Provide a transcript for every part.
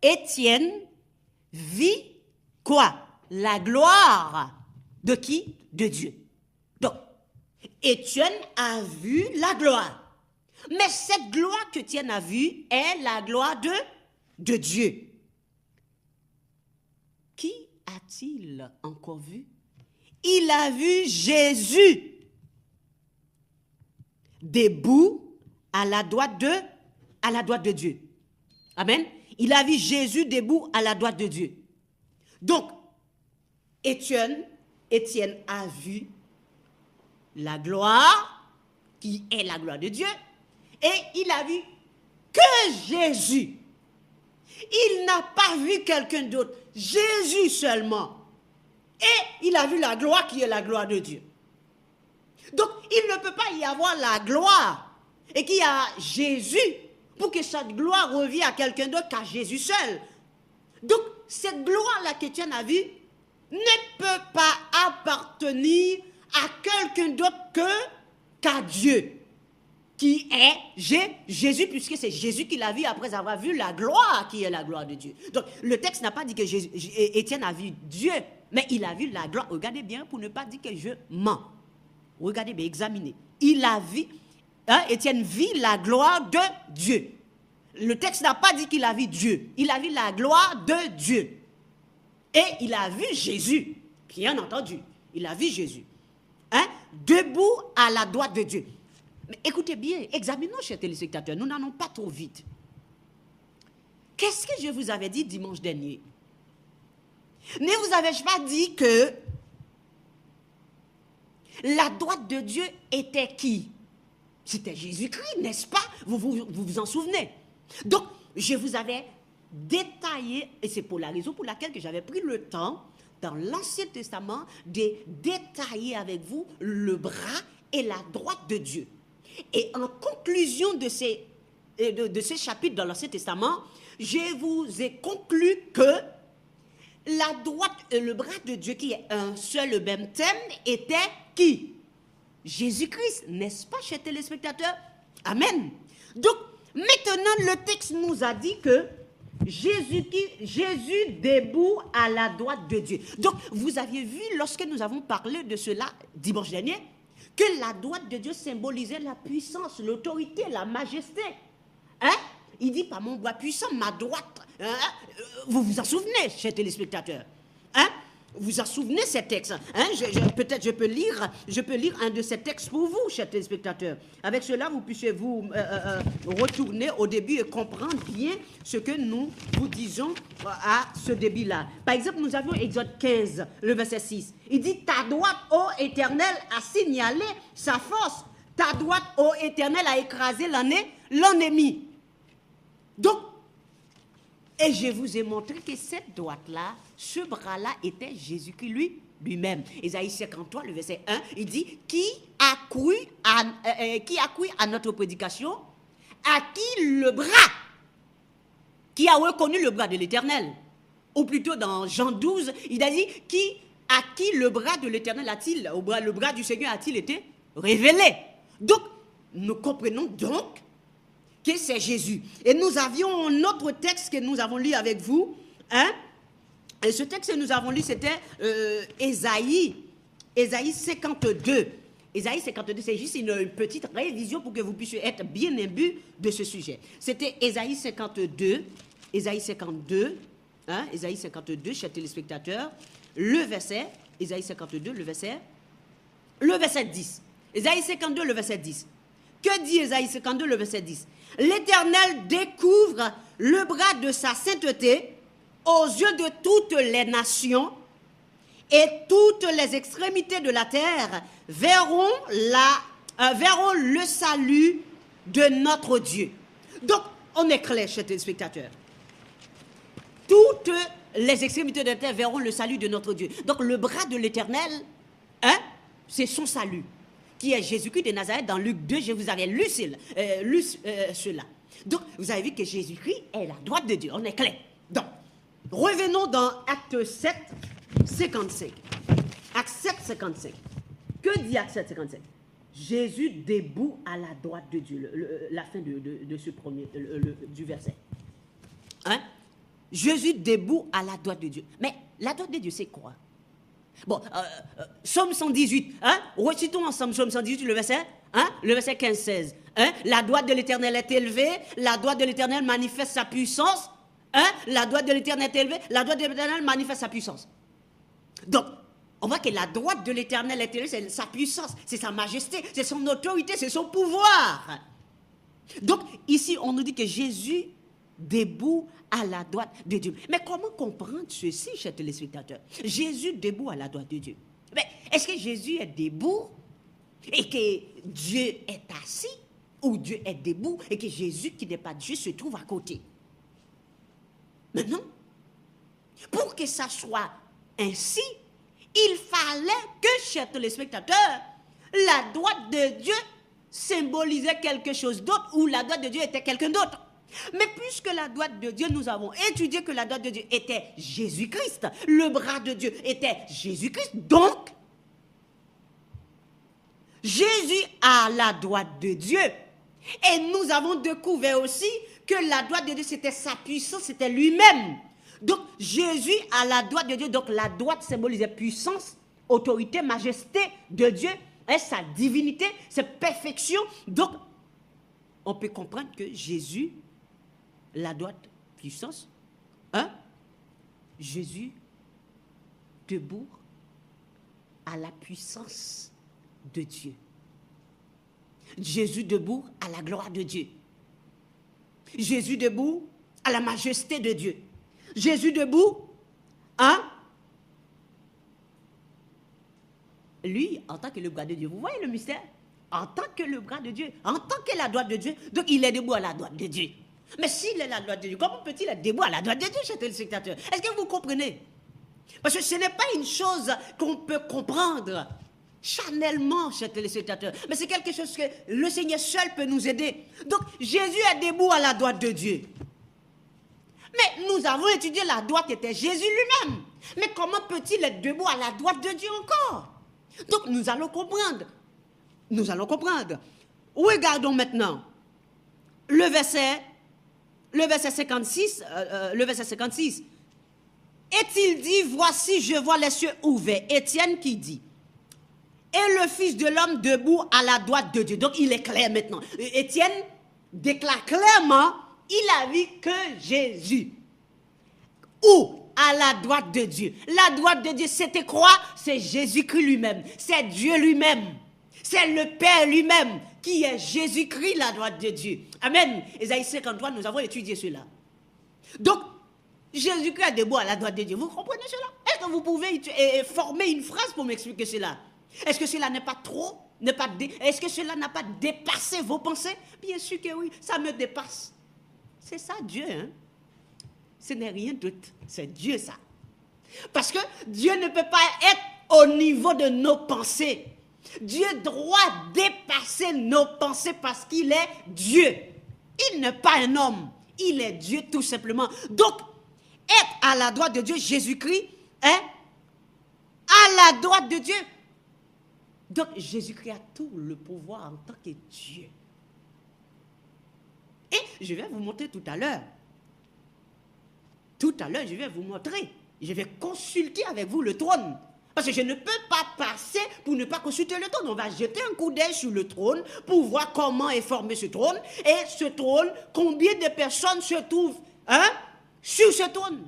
Étienne vit quoi? La gloire de qui? De Dieu. Donc, Étienne a vu la gloire. Mais cette gloire qu'Étienne a vue est la gloire de Dieu. Qui a-t-il encore vu? Il a vu Jésus debout à la droite de Dieu. Amen. Il a vu Jésus debout à la droite de Dieu. Donc, Étienne a vu la gloire, qui est la gloire de Dieu, et il a vu que Jésus. Il n'a pas vu quelqu'un d'autre, Jésus seulement. Et il a vu la gloire qui est la gloire de Dieu. Donc, il ne peut pas y avoir la gloire et qu'il y a Jésus pour que cette gloire revienne à quelqu'un d'autre qu'à Jésus seul. Donc, cette gloire-là qu'Étienne a vue ne peut pas appartenir à quelqu'un d'autre qu'à Dieu, qui est Jésus, puisque c'est Jésus qui l'a vu après avoir vu la gloire qui est la gloire de Dieu. Donc, le texte n'a pas dit que Étienne a vu Dieu, mais il a vu la gloire. Regardez bien pour ne pas dire que je mens. Regardez bien, examinez. Il a vu, Étienne vit la gloire de Dieu. Le texte n'a pas dit qu'il a vu Dieu. Il a vu la gloire de Dieu. Et il a vu Jésus. Bien entendu, il a vu Jésus. Debout à la droite de Dieu. Mais écoutez bien, examinons, chers téléspectateurs, nous n'allons pas trop vite. Qu'est-ce que je vous avais dit dimanche dernier? Ne vous avais-je pas dit que la droite de Dieu était qui? C'était Jésus-Christ, n'est-ce pas? Vous vous en souvenez? Donc, je vous avais détaillé, et c'est pour la raison pour laquelle que j'avais pris le temps, dans l'Ancien Testament, de détailler avec vous le bras et la droite de Dieu. Et en conclusion de ces chapitres dans l'Ancien Testament, je vous ai conclu que la droite et le bras de Dieu, qui est un seul et même thème, était qui? Jésus-Christ, n'est-ce pas, chers téléspectateurs? Amen. Donc, maintenant, le texte nous a dit que Jésus debout à la droite de Dieu. Donc, vous aviez vu, lorsque nous avons parlé de cela dimanche dernier, que la droite de Dieu symbolisait la puissance, l'autorité, la majesté. Il dit, par mon bras puissant, ma droite. Vous vous en souvenez, chers téléspectateurs? Vous vous en souvenez, ces textes? Peut-être je peux lire un de ces textes pour vous, chers téléspectateurs. Avec cela, vous puissiez vous retourner au début et comprendre bien ce que nous vous disons à ce début-là. Par exemple, nous avions Exode 15, le verset 6. Il dit, ta droite, ô Éternel, a signalé sa force. Ta droite, ô Éternel, a écrasé l'ennemi. Donc, et je vous ai montré que cette droite-là, ce bras-là était Jésus-Christ lui-même. Ésaïe 53, le verset 1, il dit, qui a cru à notre prédication, à qui le bras, qui a reconnu le bras de l'Éternel. Ou plutôt dans Jean 12, il a dit, à qui le bras de l'Éternel le bras du Seigneur a-t-il été révélé? Donc, nous comprenons donc que c'est Jésus. Et nous avions un autre texte que nous avons lu avec vous. Et ce texte que nous avons lu, c'était Ésaïe 52. Ésaïe 52, c'est juste une petite révision pour que vous puissiez être bien imbus de ce sujet. C'était Ésaïe 52, Ésaïe 52, chers téléspectateurs, Ésaïe 52, le verset 10. Ésaïe 52, le verset 10. Que dit Ésaïe 52, le verset 10? L'Éternel découvre le bras de sa sainteté aux yeux de toutes les nations, et toutes les extrémités de la terre verront le salut de notre Dieu. Donc, on est clair, chers téléspectateurs. Toutes les extrémités de la terre verront le salut de notre Dieu. Donc, le bras de l'Éternel, c'est son salut, qui est Jésus-Christ de Nazareth. Dans Luc 2, je vous avais lu cela. Donc, vous avez vu que Jésus-Christ est la droite de Dieu. On est clair. Donc, revenons dans Acte 7, 55. Acte 7, 55. Que dit Acte 7, 55? Jésus debout à la droite de Dieu. La fin de ce premier, du verset. Jésus debout à la droite de Dieu. Mais la droite de Dieu, c'est quoi? Bon, Psaume 118, hein? Recitons ensemble Psaume 118, le verset, hein? Le verset 15-16. Hein? La droite de l'Éternel est élevée, la droite de l'Éternel manifeste sa puissance. Hein? La droite de l'Éternel est élevée, la droite de l'Éternel manifeste sa puissance. Donc, on voit que la droite de l'Éternel est élevée, c'est sa puissance, c'est sa majesté, c'est son autorité, c'est son pouvoir. Donc, ici, on nous dit que Jésus debout à la droite de Dieu. Mais comment comprendre ceci, chers téléspectateurs? Jésus debout à la droite de Dieu. Mais est-ce que Jésus est debout et que Dieu est assis, ou Dieu est debout et que Jésus, qui n'est pas Dieu, se trouve à côté? Mais non. Pour que ça soit ainsi, il fallait que, chers téléspectateurs, la droite de Dieu symbolisait quelque chose d'autre, ou la droite de Dieu était quelqu'un d'autre. Mais puisque la droite de Dieu, nous avons étudié que la droite de Dieu était Jésus-Christ, le bras de Dieu était Jésus-Christ, donc Jésus à la droite de Dieu. Et nous avons découvert aussi que la droite de Dieu, c'était sa puissance, c'était lui-même. Donc Jésus à la droite de Dieu, donc la droite symbolisait puissance, autorité, majesté de Dieu, et sa divinité, sa perfection. Donc on peut comprendre que Jésus, la droite, puissance, hein? Jésus debout à la puissance de Dieu. Jésus debout à la gloire de Dieu. Jésus debout à la majesté de Dieu. Jésus debout, hein? Lui, en tant que le bras de Dieu. Vous voyez le mystère? En tant que le bras de Dieu, en tant que la droite de Dieu, donc il est debout à la droite de Dieu. Mais s'il est à la droite de Dieu, comment peut-il être debout à la droite de Dieu, chers téléspectateurs? Est-ce que vous comprenez? Parce que ce n'est pas une chose qu'on peut comprendre charnellement, chers téléspectateurs, mais c'est quelque chose que le Seigneur seul peut nous aider. Donc Jésus est debout à la droite de Dieu. Mais nous avons étudié la droite était Jésus lui-même. Mais comment peut-il être debout à la droite de Dieu encore? Donc nous allons comprendre. Nous allons comprendre. Regardons maintenant le verset 56. Le verset 56. Est-il dit, voici, je vois les cieux ouverts. Étienne qui dit, et le Fils de l'homme debout à la droite de Dieu. Donc il est clair maintenant. Étienne déclare clairement, il a vu que Jésus. Où? À la droite de Dieu. La droite de Dieu, c'était quoi? C'est Jésus-Christ lui-même. C'est Dieu lui-même. C'est le Père lui-même qui est Jésus-Christ, la droite de Dieu. Amen. Ésaïe 53, nous avons étudié cela. Donc, Jésus-Christ est debout à la droite de Dieu. Vous comprenez cela? Est-ce que vous pouvez former une phrase pour m'expliquer cela? Est-ce que cela n'est pas trop? Est-ce que cela n'a pas dépassé vos pensées? Bien sûr que oui, ça me dépasse. C'est ça Dieu, hein? Ce n'est rien d'autre, c'est Dieu ça. Parce que Dieu ne peut pas être au niveau de nos pensées. Dieu doit dépasser nos pensées parce qu'il est Dieu. Il n'est pas un homme, il est Dieu tout simplement. Donc, être à la droite de Dieu, Jésus-Christ est à la droite de Dieu. Donc, Jésus-Christ a tout le pouvoir en tant que Dieu. Et je vais vous montrer tout à l'heure. Tout à l'heure, je vais vous montrer. Je vais consulter avec vous le trône. Parce que je ne peux pas passer pour ne pas consulter le trône. On va jeter un coup d'œil sur le trône pour voir comment est formé ce trône. Et ce trône, combien de personnes se trouvent sur ce trône.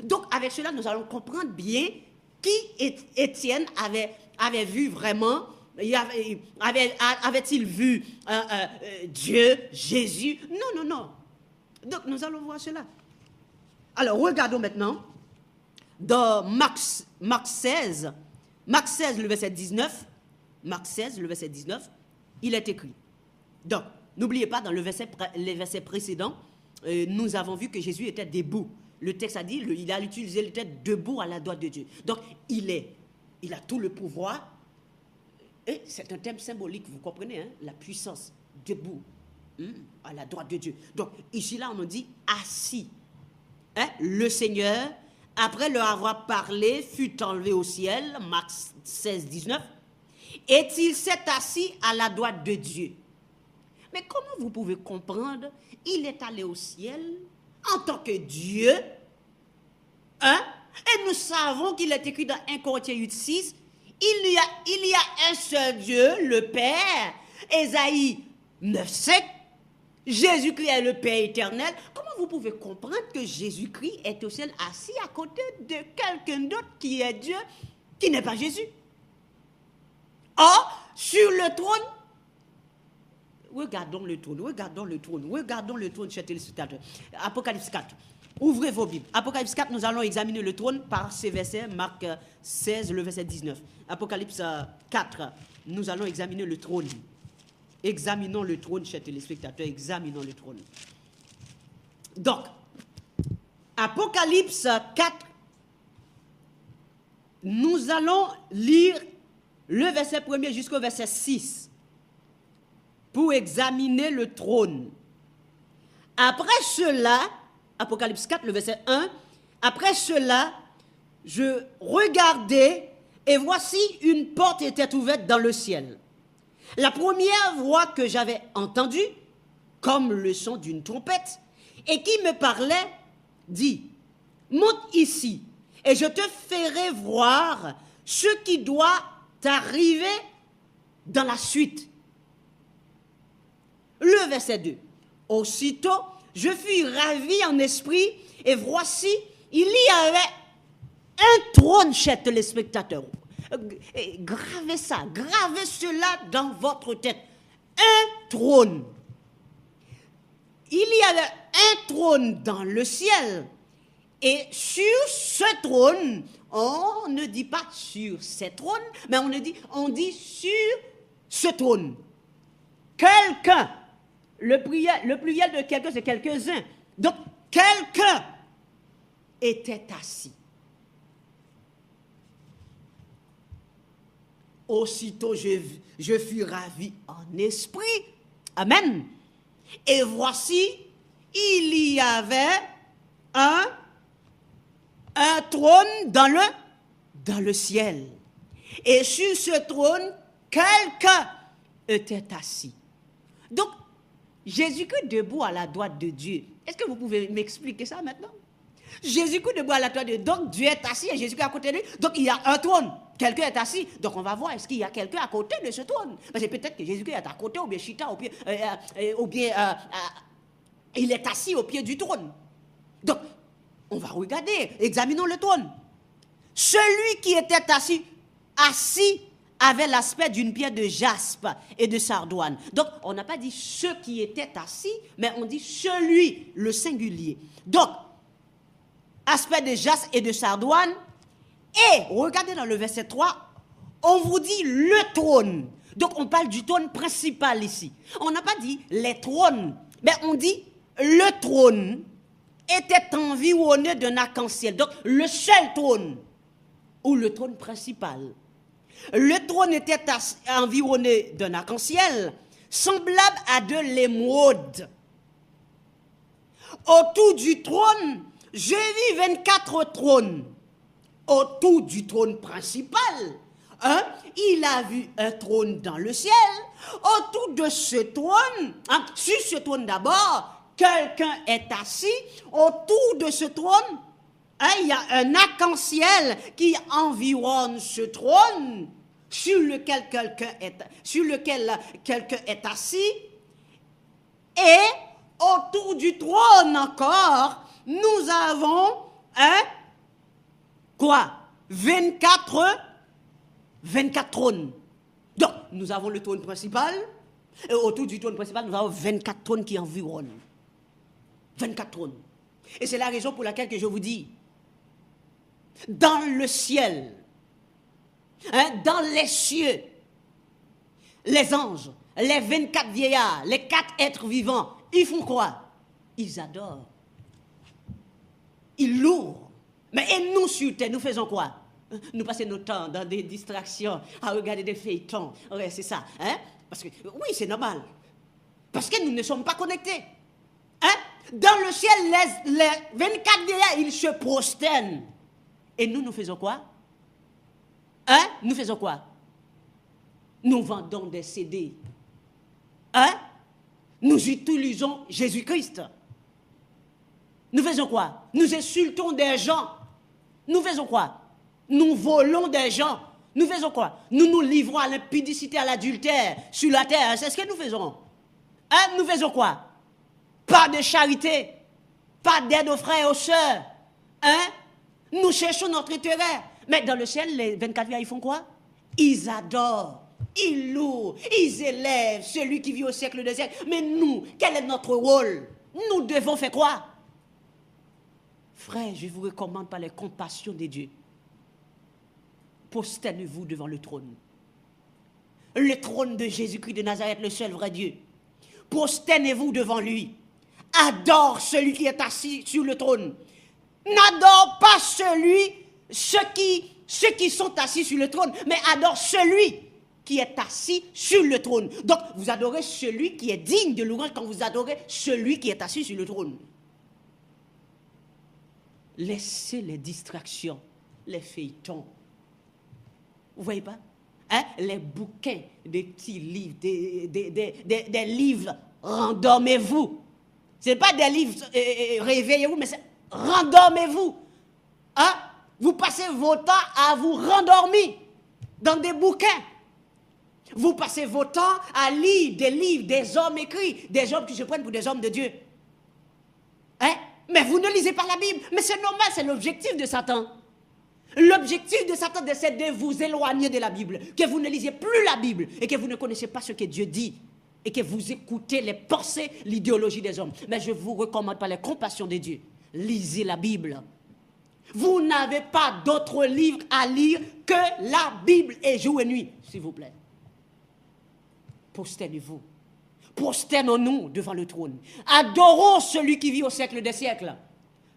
Donc, avec cela, nous allons comprendre bien qui Étienne avait vu vraiment. Avait-il vu Dieu, Jésus? Non, non, non. Donc, nous allons voir cela. Alors, regardons maintenant dans Marc 16, le verset 19. Marc 16, le verset 19, il est écrit. Donc, n'oubliez pas, dans les versets précédents, nous avons vu que Jésus était debout. Le texte a dit, il a utilisé le terme debout à la droite de Dieu. Donc, il a tout le pouvoir. Et c'est un thème symbolique, vous comprenez, hein? La puissance, debout, à la droite de Dieu. Donc, ici, là, on nous dit assis. Hein? Le Seigneur, après leur avoir parlé, fut enlevé au ciel, Marc 16, 19, et il s'est assis à la droite de Dieu. Mais comment vous pouvez comprendre, il est allé au ciel, en tant que Dieu, hein, et nous savons qu'il est écrit dans 1 Corinthiens 8,6, il y a un seul Dieu, le Père. Ésaïe 9,5, Jésus-Christ est le Père éternel. Comment vous pouvez comprendre que Jésus-Christ est au ciel assis à côté de quelqu'un d'autre qui est Dieu, qui n'est pas Jésus? Or, sur le trône, regardons le trône, chers téléspectateurs. Apocalypse 4. Ouvrez vos Bibles. Apocalypse 4, nous allons examiner le trône par ces versets, Marc 16, le verset 19. Apocalypse 4, nous allons examiner le trône. Examinons le trône, chers téléspectateurs, examinons le trône. Donc, Apocalypse 4, nous allons lire le verset 1er jusqu'au verset 6 pour examiner le trône. Après cela, Apocalypse 4, le verset 1, après cela, je regardais et voici une porte était ouverte dans le ciel. La première voix que j'avais entendue, comme le son d'une trompette, et qui me parlait, dit, monte ici, et je te ferai voir ce qui doit t'arriver dans la suite. Le verset 2. Aussitôt, je fus ravi en esprit, et voici, il y avait un trône, chers téléspectateurs. Gravez ça, gravez cela dans votre tête. Un trône. Il y avait un trône dans le ciel. Et sur ce trône, on ne dit pas sur ces trônes, mais on dit sur ce trône. Quelqu'un. Le pluriel de quelqu'un, c'est quelques-uns. Donc, quelqu'un était assis. Aussitôt, je fus ravi en esprit. Amen. Et voici, il y avait un trône dans le ciel. Et sur ce trône, quelqu'un était assis. Donc, Jésus-Christ debout à la droite de Dieu. Est-ce que vous pouvez m'expliquer ça maintenant? Jésus-Christ debout à la droite de Dieu. Donc Dieu est assis et Jésus-Christ à côté de lui. Donc il y a un trône. Quelqu'un est assis. Donc on va voir, est-ce qu'il y a quelqu'un à côté de ce trône? Parce que peut-être que Jésus-Christ est à côté, ou bien Chita, ou bien il est assis au pied du trône. Donc, on va regarder, examinons le trône. Celui qui était assis avait l'aspect d'une pierre de jaspe et de sardoine. Donc, on n'a pas dit ceux qui étaient assis, mais on dit celui, le singulier. Donc, aspect de jaspe et de sardoine. Et, regardez dans le verset 3, on vous dit le trône. Donc, on parle du trône principal ici. On n'a pas dit les trônes, mais on dit le trône était environné d'un arc-en-ciel. Donc, le seul trône, ou le trône principal. Le trône était environné d'un arc-en-ciel, semblable à de l'émeraude. Autour du trône, je vis 24 trônes. Autour du trône principal, il a vu un trône dans le ciel. Autour de ce trône, sur ce trône d'abord, quelqu'un est assis. Autour de ce trône, il y a un arc-en-ciel qui environne ce trône sur lequel quelqu'un est assis. Et autour du trône encore, nous avons 24 trônes. Donc, nous avons le trône principal, et autour du trône principal, nous avons 24 trônes qui environnent. 24 trônes. Et c'est la raison pour laquelle que je vous dis, dans le ciel, dans les cieux, les anges, les 24 vieillards, les 4 êtres vivants, ils font quoi? Ils adorent. Ils louent. Mais et nous sur terre, nous faisons quoi? Nous passons notre temps dans des distractions, à regarder des feuilletons. Ouais, c'est ça. Parce que, oui, c'est normal. Parce que nous ne sommes pas connectés. Dans le ciel, les 24 vieillards, ils se prosternent. Et nous faisons quoi? Nous faisons quoi? Nous vendons des CD. Nous utilisons Jésus-Christ. Nous faisons quoi? Nous insultons des gens. Nous faisons quoi? Nous volons des gens. Nous faisons quoi? Nous nous livrons à l'impudicité, à l'adultère sur la terre. C'est ce que nous faisons. Hein? Nous faisons quoi? Pas de charité, pas d'aide aux frères et aux sœurs. Hein? Nous cherchons notre intérêt. Mais dans le ciel, les 24 vieillards, ils font quoi? Ils adorent, ils louent, ils élèvent celui qui vit au siècle des siècles. Mais nous, quel est notre rôle? Nous devons faire quoi? Frère, je vous recommande par les compassions de Dieu. Prosternez-vous devant le trône. Le trône de Jésus-Christ de Nazareth, le seul vrai Dieu. Prosternez-vous devant lui. Adore celui qui est assis sur le trône. N'adore pas ceux qui sont assis sur le trône, mais adore celui qui est assis sur le trône. Donc, vous adorez celui qui est digne de louange quand vous adorez celui qui est assis sur le trône. Laissez les distractions, les feuilletons. Vous voyez pas? Hein? Les bouquins, des petits livres, des livres, rendormez-vous. Ce n'est pas des livres, réveillez-vous, mais c'est rendormez-vous. Hein? Vous passez votre temps à vous rendormir dans des bouquins. Vous passez votre temps à lire des livres, des hommes écrits, des hommes qui se prennent pour des hommes de Dieu. Hein? Mais vous ne lisez pas la Bible. Mais c'est normal, c'est l'objectif de Satan. L'objectif de Satan, c'est de vous éloigner de la Bible. Que vous ne lisez plus la Bible et que vous ne connaissez pas ce que Dieu dit. Et que vous écoutez les pensées, l'idéologie des hommes. Mais je vous recommande par les compassions de Dieu. Lisez la Bible. Vous n'avez pas d'autre livre à lire que la Bible et jour et nuit, s'il vous plaît. Prosternez-vous. Prosternons-nous devant le trône. Adorons celui qui vit au siècle des siècles.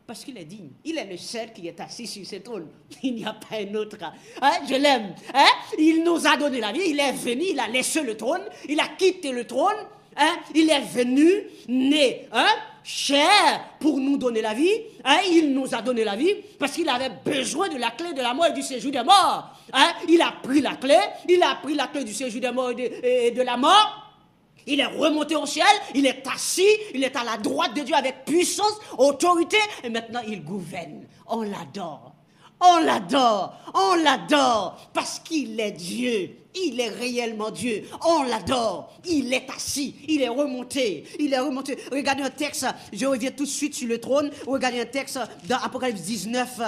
Parce qu'il est digne. Il est le seul qui est assis sur ce trône. Il n'y a pas un autre. Hein? Je l'aime. Hein? Il nous a donné la vie. Il est venu, il a laissé le trône. Il a quitté le trône. Hein? Il est venu, né, hein? Cher pour nous donner la vie. Hein? Il nous a donné la vie parce qu'il avait besoin de la clé de la mort et du séjour des morts. Hein? Il a pris la clé. Il a pris la clé du séjour des morts et de la mort. Il est remonté au ciel, il est assis, il est à la droite de Dieu avec puissance, autorité, et maintenant il gouverne. On l'adore, on l'adore, on l'adore, parce qu'il est Dieu, il est réellement Dieu, on l'adore, il est assis, il est remonté, il est remonté. Regardez un texte, je reviens tout de suite sur le trône, regardez un texte dans Apocalypse 19,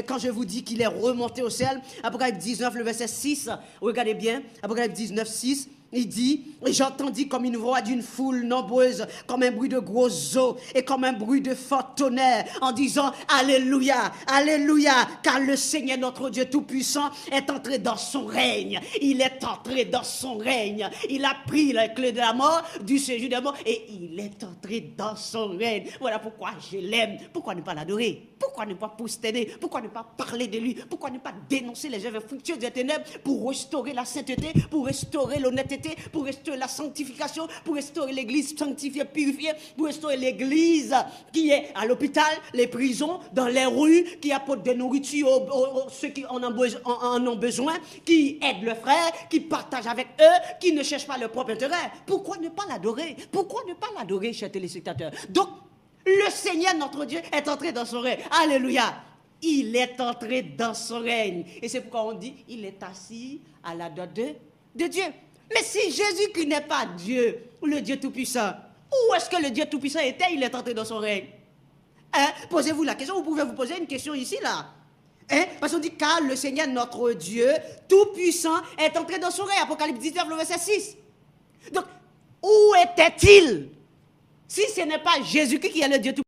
quand je vous dis qu'il est remonté au ciel, Apocalypse 19, le verset 6, regardez bien, Apocalypse 19, 6, il dit, et j'entendis comme une voix d'une foule nombreuse, comme un bruit de gros eaux et comme un bruit de fort tonnerre, en disant, Alléluia, Alléluia, car le Seigneur notre Dieu Tout-Puissant est entré dans son règne. Il est entré dans son règne. Il a pris la clé de la mort, du séjour des morts, et il est entré dans son règne. Voilà pourquoi je l'aime. Pourquoi ne pas l'adorer? Pourquoi ne pas prosterner? Pourquoi ne pas parler de lui? Pourquoi ne pas dénoncer les œuvres fructueuses des ténèbres pour restaurer la sainteté, pour restaurer l'honnêteté, pour restaurer la sanctification, pour restaurer l'église sanctifiée, purifiée, pour restaurer l'église qui est à l'hôpital, les prisons, dans les rues, qui apporte des nourritures aux ceux qui en ont besoin, qui aident le frère, qui partagent avec eux, qui ne cherchent pas leur propre intérêt. Pourquoi ne pas l'adorer? Pourquoi ne pas l'adorer, chers téléspectateurs? Donc, le Seigneur, notre Dieu, est entré dans son règne. Alléluia! Il est entré dans son règne. Et c'est pourquoi on dit, il est assis à la droite de Dieu. Mais si Jésus qui n'est pas Dieu, le Dieu Tout-Puissant, où est-ce que le Dieu Tout-Puissant était? Il est entré dans son règne. Hein? Posez-vous la question, vous pouvez vous poser une question ici, là. Hein? Parce qu'on dit, car le Seigneur, notre Dieu Tout-Puissant, est entré dans son règne. Apocalypse 19, le verset 6. Donc, où était-il? Si ce n'est pas Jésus-Christ qui est le Dieu Tout-Puissant,